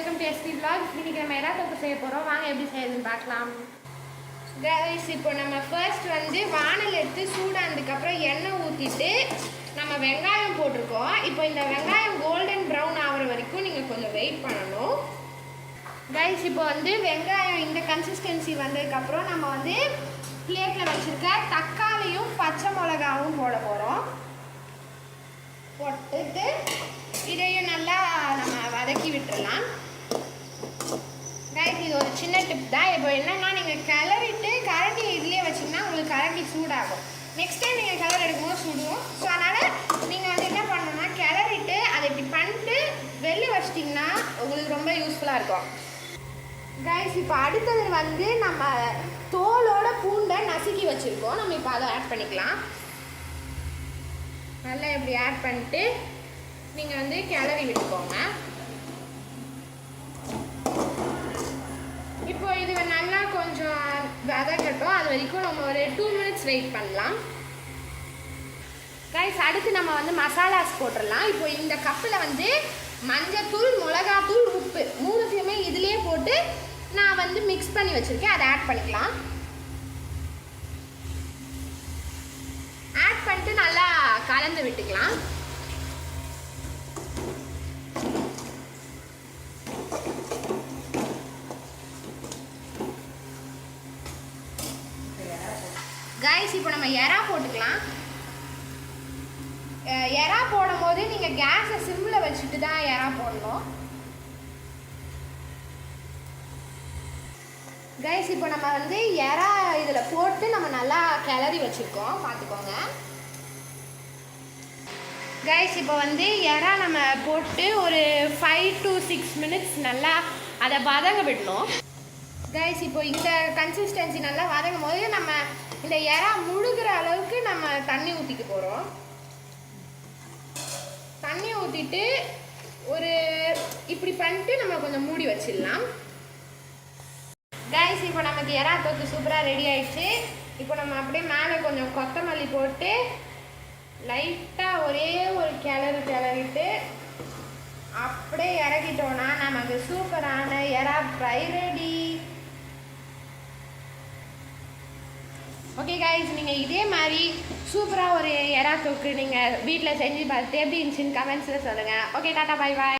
Welcome to SP vlog. இன்னைக்கு நம்ம எறா தொக்கு செய்ய போகிறோம். வாங்க எப்படி செய்யறதுன்னு பார்க்கலாம். கைஸ், இப்போ நம்ம ஃபர்ஸ்ட் வந்து வானல் எடுத்து சூடானதுக்கப்புறம் எண்ணெய் ஊற்றிட்டு நம்ம வெங்காயம் போட்டிருக்கோம். இப்போ இந்த வெங்காயம் கோல்டன் ப்ரௌன் ஆகிற வரைக்கும் நீங்கள் கொஞ்சம் வெயிட் பண்ணணும். கைஸ், இப்போ வந்து வெங்காயம் இந்த கன்சிஸ்டன்சி வந்ததுக்கப்புறம் நம்ம வந்து பிளேட்டில் வச்சுருக்க தக்காளியும் பச்சை மிளகாவும் போட போகிறோம். போட்டுட்டு இதையும் நல்லா நம்ம வதக்கி விட்டுடலாம். கைஸ், இது ஒரு சின்ன டிப் தான். இப்போ என்னென்னா நீங்கள் கிளறிட்டு கரண்டி இதுலேயே வச்சிங்கன்னா உங்களுக்கு கரண்டி சூடாகும். நெக்ஸ்ட் டைம் நீங்கள் கிளறி எடுக்கும்போது சுடுவோம். ஸோ அதனால் நீங்கள் வந்து என்ன பண்ணணும்னா கிளறிட்டு அதை இப்படி பண்ணிட்டு வெளியே வச்சிட்டிங்கன்னா உங்களுக்கு ரொம்ப யூஸ்ஃபுல்லாக இருக்கும். கைஸ், இப்போ அடுத்தது வந்து நம்ம தோலோட பூண்டை நசுக்கி வச்சுருக்கோம். நம்ம இப்போ அதை ஆட் பண்ணிக்கலாம். நல்லா இப்படி ஆட் பண்ணிட்டு நீங்கள் வந்து கிளறி விட்டுக்கோங்க. இப்போ இது நல்லா கொஞ்சம் வதக்கட்டும். அது வரைக்கும் நம்ம ஒரு 2 minutes வெயிட் பண்ணலாம். கைஸ், அடுத்து நம்ம வந்து மசாலாஸ் போட்டுடலாம். இப்போ இந்த கப்பில் வந்து மஞ்சத்தூள், மிளகாத்தூள், உப்பு மூணுத்தையுமே இதுலேயே போட்டு நான் வந்து மிக்ஸ் பண்ணி வச்சுருக்கேன். அதை ஆட் பண்ணிக்கலாம். ஆட் பண்ணிட்டு நல்லா கலந்து விட்டுக்கலாம். கைஸ், இப்போ நம்ம எறா போட்டுக்கலாம். எறா போடும் போது நீங்கள் கேஸை சிம்மில் வச்சுட்டு தான் எறா போடணும். கைஸ், இப்போ நம்ம வந்து எறா இதில் போட்டு நம்ம நல்லா கிளறி வச்சுருக்கோம், பார்த்துக்கோங்க. கைஸ், இப்போ வந்து எறா நம்ம போட்டு ஒரு 5 to 6 minutes நல்லா அதை வதங்க விடணும். கைஸ், இப்போ இந்த கன்சிஸ்டன்சி நல்லா வதங்கும் போது நம்ம இந்த எறா முழுகிற அளவுக்கு நம்ம தண்ணி ஊற்றிக்க போகிறோம். தண்ணி ஊற்றிட்டு ஒரு இப்படி பண்ணிட்டு நம்ம கொஞ்சம் மூடி வச்சிடலாம். கைஸ், இப்போ நமக்கு எறா தொக்கு சூப்பராக ரெடி ஆயிடுச்சு. இப்போ நம்ம அப்படியே மேலே கொஞ்சம் கொத்தமல்லி போட்டு லைட்டாக ஒரே ஒரு கிளறிட்டு அப்படியே இறக்கிட்டோன்னா நமக்கு சூப்பரான எறா ஃப்ரை ரெடி. ஓகே கைஸ், நீங்கள் இதே மாதிரி சூப்பராக ஒரு எறா தொக்கு நீங்கள் வீட்டில் செஞ்சு பார்த்துட்டு எப்படி இருந்துச்சுன்னு கமெண்ட்ஸில் சொல்லுங்கள். Okay, tata, bye bye.